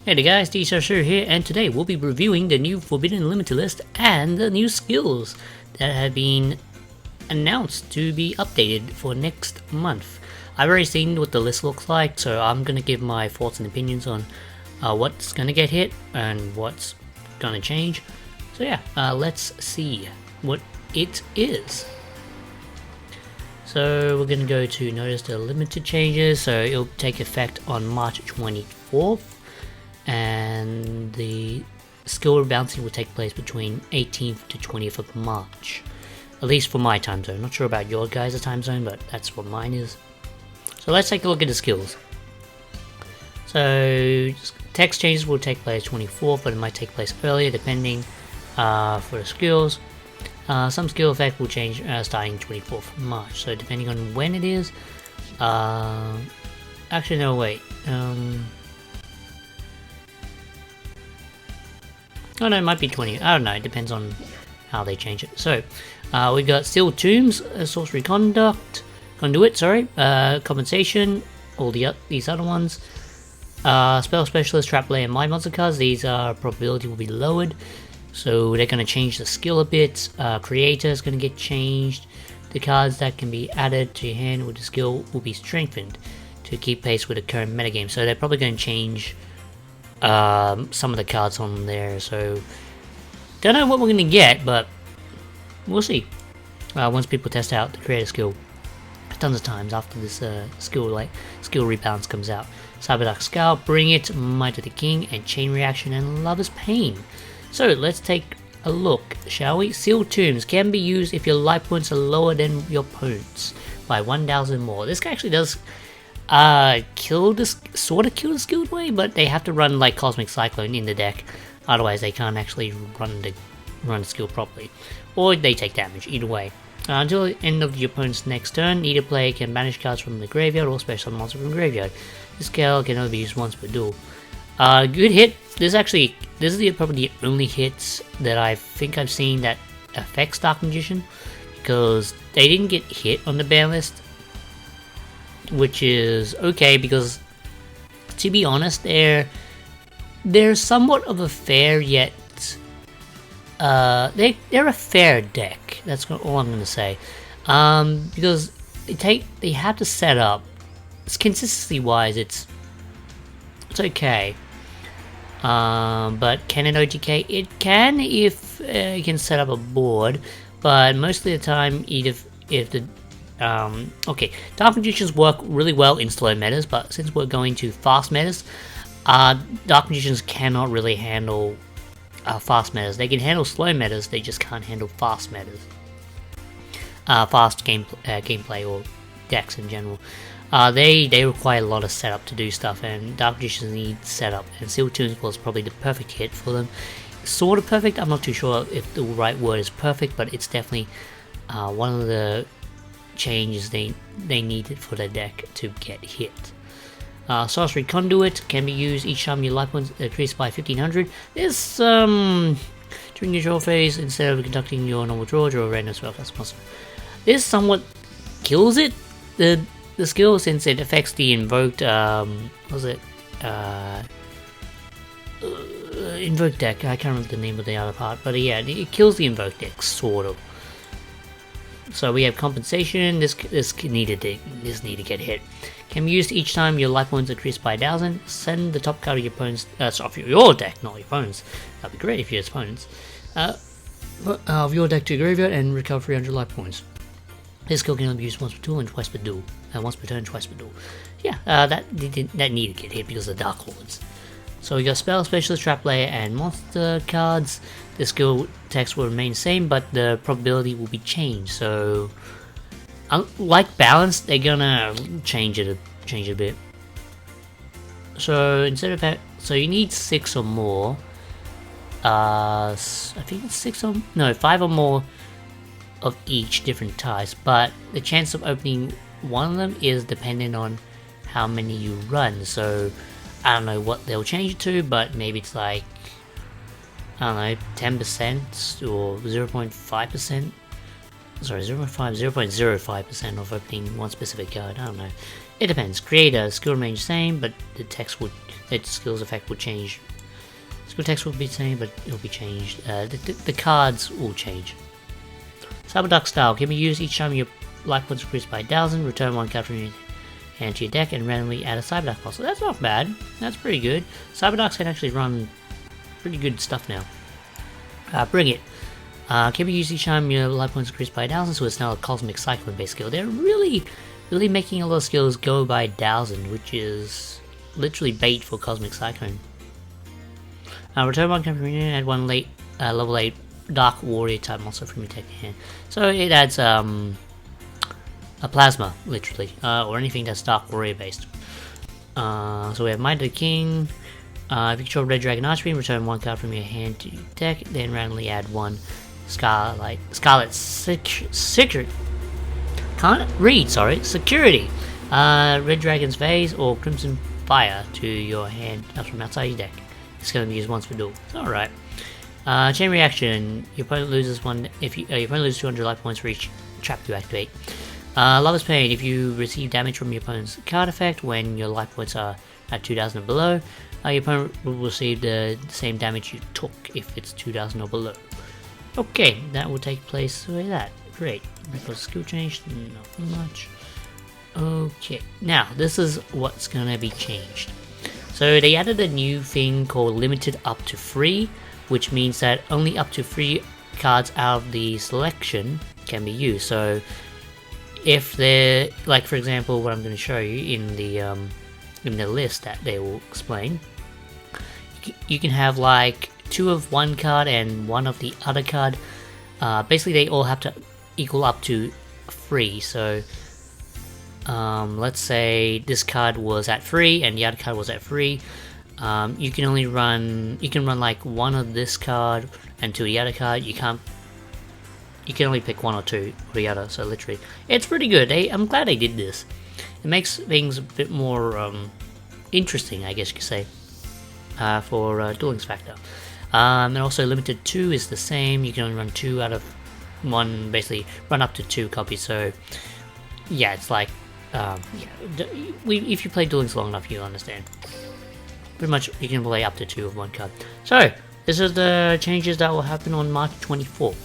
Hey there guys, DSR here, and today we'll be reviewing the new Forbidden Limited list and the new skills that have been announced to be updated for next month. I've already seen what the list looks like, so I'm gonna give my thoughts and opinions on what's gonna get hit and what's gonna change. So yeah, let's see what it is. So we're gonna go to notice the limited changes, so it'll take effect on March 24th. And the skill rebalancing will take place between 18th to 20th of March. At least for my time zone. Not sure about your guys' time zone, but that's what mine is. So let's take a look at the skills. So text changes will take place 24th, but it might take place earlier depending for the skills. Some skill effect will change starting 24th of March. So depending on when it is. Actually no, wait. Oh no, it might be 20. I don't know. It depends on how they change it. So, we got Sealed Tombs, Sorcery Conduit, Compensation, all these other ones. Spell Specialist, Trap Layer, and My Monster cards. These probability will be lowered, so they're going to change the skill a bit. Creator is going to get changed. The cards that can be added to your hand with the skill will be strengthened to keep pace with the current metagame. So they're probably going to change some of the cards on there, so don't know what we're gonna get, but we'll see once people test out the creator skill tons of times after this skill rebalance comes out. Cyberdark Scowl, Bring It, Might of the King, and Chain Reaction, and Lover's Pain. So let's take a look, shall we? Sealed Tombs can be used if your life points are lower than your opponent's by 1,000 more. This actually does kill the skilled way, but they have to run like Cosmic Cyclone in the deck, otherwise they can't actually run the skill properly, or they take damage. Either way, until the end of your opponent's next turn, either player can banish cards from the graveyard or special monster from the graveyard. This skill can only be used once per duel. Good hit. This is probably the only hits that I think I've seen that affects Dark Magician, because they didn't get hit on the ban list, which is okay, because to be honest, they're somewhat of a fair, yet they're a fair deck. That's all I'm gonna say, because they have to set up. It's consistency wise, it's okay, but can it OTK? It can if you can set up a board, but most of the time, if the okay, Dark Magicians work really well in slow metas, but since we're going to fast metas, Dark Magicians cannot really handle fast metas. They can handle slow metas, they just can't handle fast metas. Fast gameplay or decks in general. They require a lot of setup to do stuff, and Dark Magicians need setup, and Sealed Tombs was probably the perfect hit for them. Sort of perfect, I'm not too sure if the right word is perfect, but it's definitely one of the changes they needed for the deck to get hit. Sorcery Conduit can be used each time your life points increase by 1500. This during your draw phase, instead of conducting your normal draw a random spellcast monster. This somewhat kills it, the skill, since it affects the invoked invoked deck. I can't remember the name of the other part, but yeah, it kills the invoked deck sort of. So we have Compensation. This need to get hit. Can be used each time your life points increase by 1,000. Send the top card of your opponent's your deck, not your opponent's. That'd be great if your opponent's of your deck to graveyard and recover 300 life points. This skill can only be used once per duel and twice per duel. Once per turn, twice per duel. Yeah, that needed to get hit because of the Dark Lords. So we got Spell Specialist, Trap Layer, and Monster cards. The skill text will remain the same, but the probability will be changed. So, like Balance, they're gonna change it a bit. So instead of that, so you need 6 or more. I think it's 5 or more of each different types. But the chance of opening one of them is dependent on how many you run. So I don't know what they'll change it to, but maybe it's like, I don't know, 10% or 0.5%. Sorry, 0.05% of opening one specific card. I don't know. It depends. Creator skill remains the same, but the skills effect will change. Skill text will be the same, but it will be changed. The cards will change. Cyberduck style can be used each time your life points increased by 1,000. Return one card from your hand to your deck and randomly add a Cyberduck cost. So that's not bad. That's pretty good. Cyberducks can actually run pretty good stuff now. Bring it. Can be used each time your life points increased by 1,000, so it's now a Cosmic Cyclone based skill. They're really making a lot of skills go by 1,000, which is literally bait for Cosmic Cyclone. Return one card from your hand, add one level 8 Dark Warrior type monster from your deck to hand. So it adds a Plasma, literally, or anything that's Dark Warrior based. So we have Might of the King. If you control Red Dragon Archfiend, return one card from your hand to your deck, then randomly add one Scarlet Security. Can't read, sorry. Security. Red Dragon's Vase or Crimson Fire to your hand from outside your deck. It's going to be used once per duel. It's alright. Chain reaction. Your opponent loses one. If your opponent loses 200 life points for each trap you activate. Lover's Pain. If you receive damage from your opponent's card effect when your life points are at 2,000 or below, your opponent will receive the same damage you took if it's 2,000 or below. Okay, that will take place like that. Great. Because skill change, not much. Okay, now this is what's gonna be changed. So they added a new thing called limited up to 3, which means that only up to 3 cards out of the selection can be used. So if they're, like for example, what I'm going to show you in the list that they will explain, you can have like 2 of one card and 1 of the other card. Basically, they all have to equal up to 3. So let's say this card was at 3 and the other card was at 3. You can run like 1 of this card and 2 of the other card. You can only pick 1 or 2 or the other. So literally, it's pretty good. I'm glad they did this. It makes things a bit more interesting, I guess you could say, for Duel Links factor. And also limited 2 is the same. You can only run 2 out of 1, basically run up to 2 copies. So yeah, it's like if you play Duel Links long enough, you'll understand. Pretty much you can play up to 2 of one card. So this is the changes that will happen on March 24th.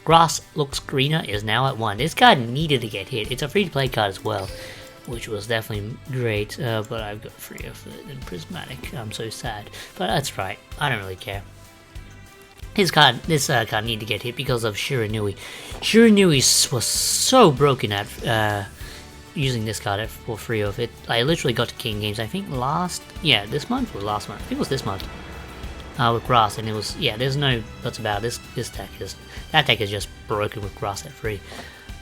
Grass Looks Greener is now at 1. This card needed to get hit. It's a free to play card as well, which was definitely great, but I've got 3 of it in Prismatic. I'm so sad, but that's right, I don't really care. This card needed to get hit because of Shiranui. Shiranui was so broken at using this card for free of it. I literally got to King Games, I think this month or last month. I think it was this month. With Grass, and it was, there's no buts about it. That deck is just broken with Grass at 3.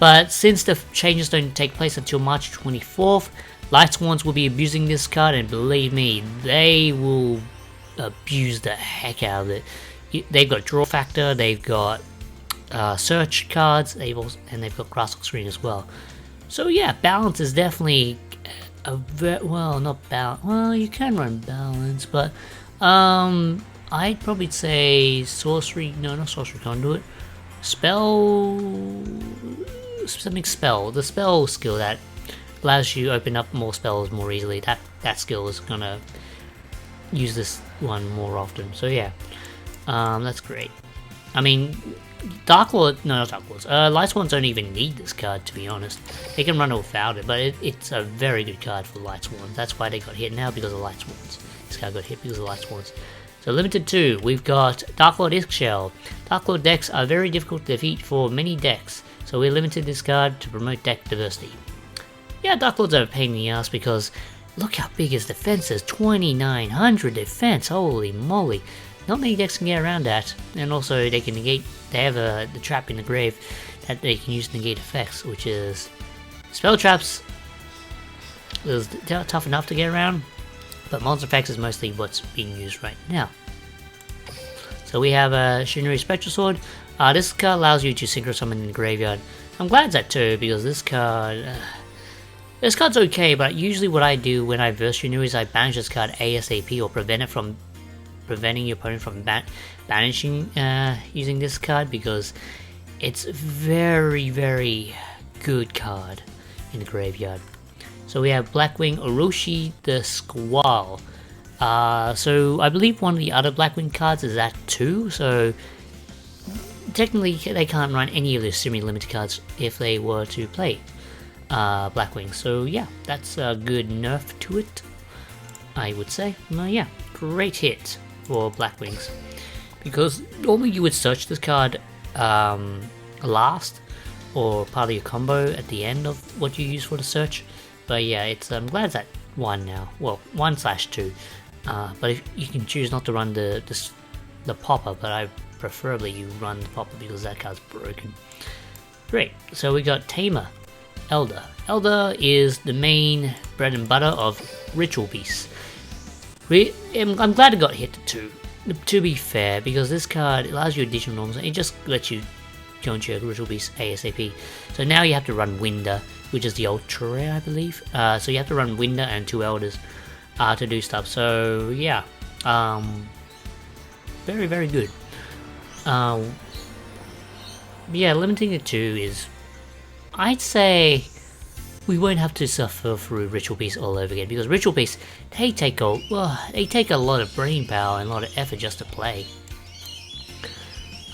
But since the changes don't take place until March 24th, Light Swans will be abusing this card, and believe me, they will abuse the heck out of it. They've got Draw Factor, they've got Search cards, they've got Grass Looks Green as well. So yeah, Balance is definitely not balance. Well, you can run Balance, but I'd probably say Sorcery. No, not Sorcery Conduit. Spell. The spell skill that allows you to open up more spells more easily. That skill is gonna use this one more often. So yeah, that's great. I mean, not Dark Lords. Light Swans don't even need this card, to be honest. They can run it without it, but it's a very good card for Light Swans. That's why they got hit now, because of Light Swans. This card got hit because of Light Swans. So limited 2, we've got Dark Lord Isk Shell. Dark Lord decks are very difficult to defeat for many decks, so we limited this card to promote deck diversity. Yeah, Dark Lords are a pain in the ass because look how big his defense is, 2,900 defense, holy moly. Not many decks can get around that, and also they can negate, they have the trap in the grave that they can use to negate effects, which is spell traps is tough enough to get around, but monster effects is mostly what's being used right now. So we have a Shinri Spectral Sword. This card allows you to synchro summon in the graveyard. I'm glad it's at 2 because this card's okay, but usually what I do when I verse Shinri is I banish this card ASAP or preventing your opponent from banishing using this card, because it's very, very good card in the graveyard. So we have Blackwing Orochi the Squall. So I believe one of the other Blackwing cards is that too, so technically they can't run any of the semi-limited cards if they were to play Blackwing. So yeah, that's a good nerf to it, I would say. Yeah, great hit for Blackwings. Because normally you would search this card last, or part of your combo at the end of what you use for the search. But yeah, I'm glad it's at 1 now. Well, 1/2. But if you can choose not to run the popper, but I preferably you run the popper because that card's broken. Great, so we got Tamer, Elder. Elder is the main bread and butter of Ritual Beasts. I'm glad it got hit to be fair, because this card allows you additional norms, and it just lets you go into your Ritual Beast ASAP. So now you have to run Winder, which is the ultra rare, I believe. So you have to run Winder and 2 Elders to do stuff. So yeah, very, very good. Yeah, limiting it to is, I'd say we won't have to suffer through Ritual Beasts all over again, because Ritual Beasts, they take a lot of brain power and a lot of effort just to play.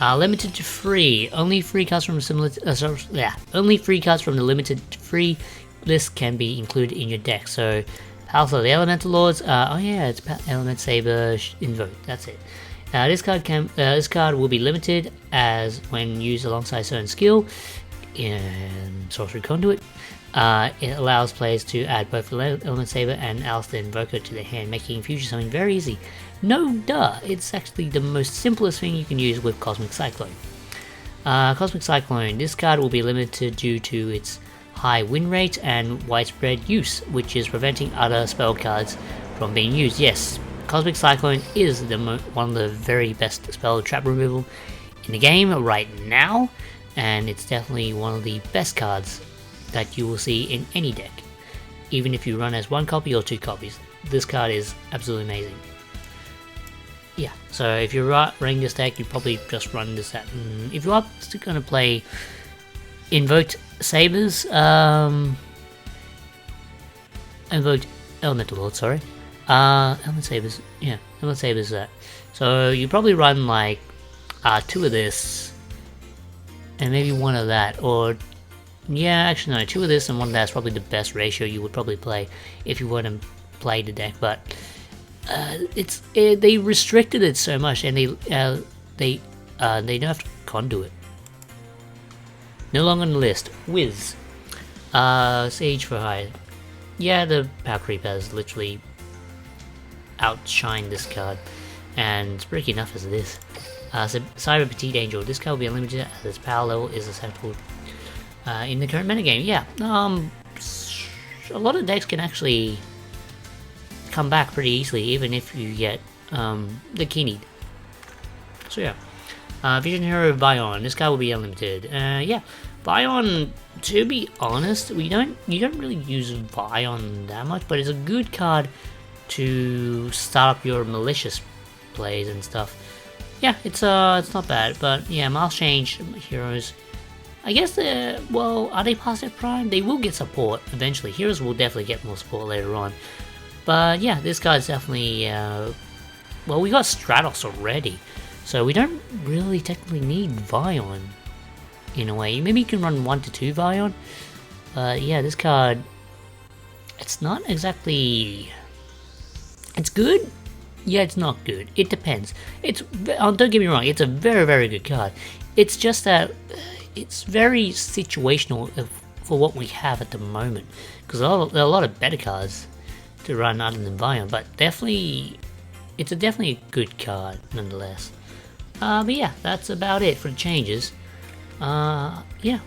Limited to free. Only free cards from only free cards from the limited to free list can be included in your deck. So, Palace of the Elemental Lords. Oh yeah, it's Element Saber Invoke. That's it. This card will be limited as when used alongside certain skill in Sorcery Conduit. It allows players to add both Element Saber and Alistair Invoker to their hand, making future summoning very easy. No duh, it's actually the most simplest thing you can use with Cosmic Cyclone. Cosmic Cyclone, this card will be limited due to its high win rate and widespread use, which is preventing other spell cards from being used. Yes, Cosmic Cyclone is one of the very best spell trap removal in the game right now, and it's definitely one of the best cards that you will see in any deck. Even if you run as 1 copy or 2 copies, this card is absolutely amazing. Yeah, so if you're running this deck, you probably just run this set. If you are still going to play Invoked Sabers, Invoked Elemental Lord, sorry. Element Sabers, yeah, Element Sabers that. So you probably run like 2 of this, and maybe 1 of that, or yeah, actually no, 2 of this and 1 of that's probably the best ratio you would probably play if you were to play the deck, but they restricted it so much, and they nerfed Conduit. No longer on the list. Wiz, Sage for Hire. Yeah, the Power Creep has literally outshined this card, and it's pretty enough as it is. So Cyber Petite Angel. This card will be unlimited as its power level is acceptable in the current metagame. Yeah, a lot of decks can actually come back pretty easily, even if you get the key need. So yeah, Vision Hero Bion. This guy will be unlimited. Yeah, Bion. To be honest, you don't really use Bion that much, but it's a good card to start up your malicious plays and stuff. Yeah, it's not bad, but yeah, Miles Change heroes. I guess well, are they past their prime? They will get support eventually. Heroes will definitely get more support later on. But yeah, this guy's definitely, well, we got Stratos already, so we don't really technically need Vion, in a way. Maybe you can run 1 to 2 Vion, but yeah, this card, it's not exactly, it's good, yeah, it's not good, it depends. Don't get me wrong, it's a very, very good card. It's just that, it's very situational for what we have at the moment, because there are a lot of better cards to run other than Vion, but definitely, it's definitely a good card nonetheless. But yeah, that's about it for the changes. Yeah,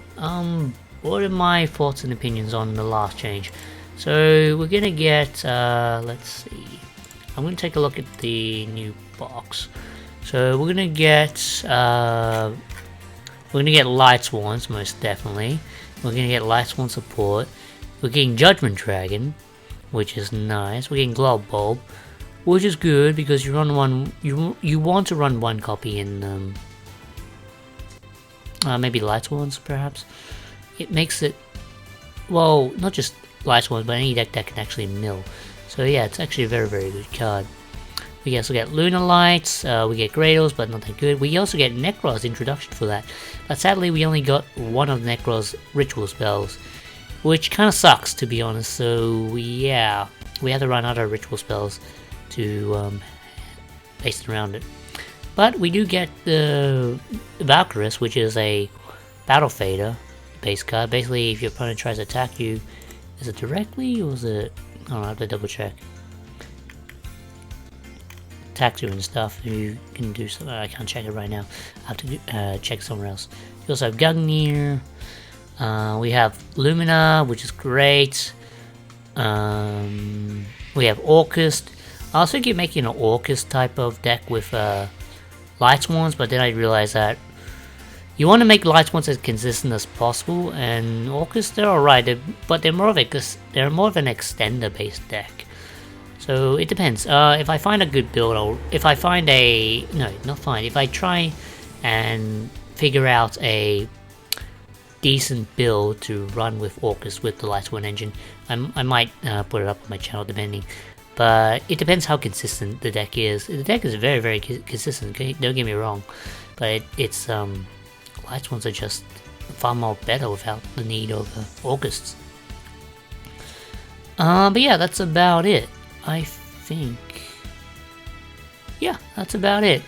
what are my thoughts and opinions on the last change? So we're gonna get, let's see, I'm gonna take a look at the new box. So we're gonna get Light Swans, most definitely. We're gonna get Light Swan support. We're getting Judgment Dragon, which is nice. We're getting Glob Bulb, which is good because you run one. You want to run 1 copy in maybe Light Swans, perhaps. It makes it, well, not just lights ones, but any deck that can actually mill. So yeah, it's actually a very, very good card. We also get Lunar Lights, we get Gradles, but not that good. We also get Necros introduction for that. But sadly, we only got one of Necros ritual spells, which kind of sucks, to be honest. So yeah, we have to run out of ritual spells to base it around it. But we do get the Valkyrus, which is a Battle Fader base card. Basically, if your opponent tries to attack you, is it directly or is it... I don't know, I have to double check. Attacks you and stuff, you can do something. I can't check it right now. I have to check somewhere else. We also have Gungnir. We have Lumina, which is great. We have Orcust. I was thinking of making an Orcust type of deck with Light Swans, but then I realized that you want to make Light Swans as consistent as possible, and Orcust, they're alright, but they're more of an extender based deck. So it depends. If I find a good build, if I try and figure out a decent build to run with Orcust with the Light Swan engine, I might put it up on my channel depending. But it depends how consistent the deck is. The deck is very, very consistent, okay? Don't get me wrong. But it's Light Swans are just far more better without the need of Orcusts. But yeah, that's about it. I think, yeah, that's about it.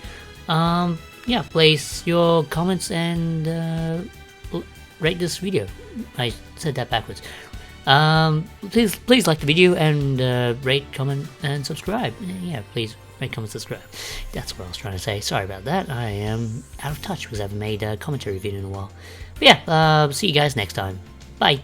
Yeah, place your comments and rate this video. I said that backwards. Please like the video and rate, comment, and subscribe. Yeah, please rate, comment, subscribe. That's what I was trying to say. Sorry about that. I am out of touch because I haven't made a commentary video in a while. But yeah, see you guys next time. Bye.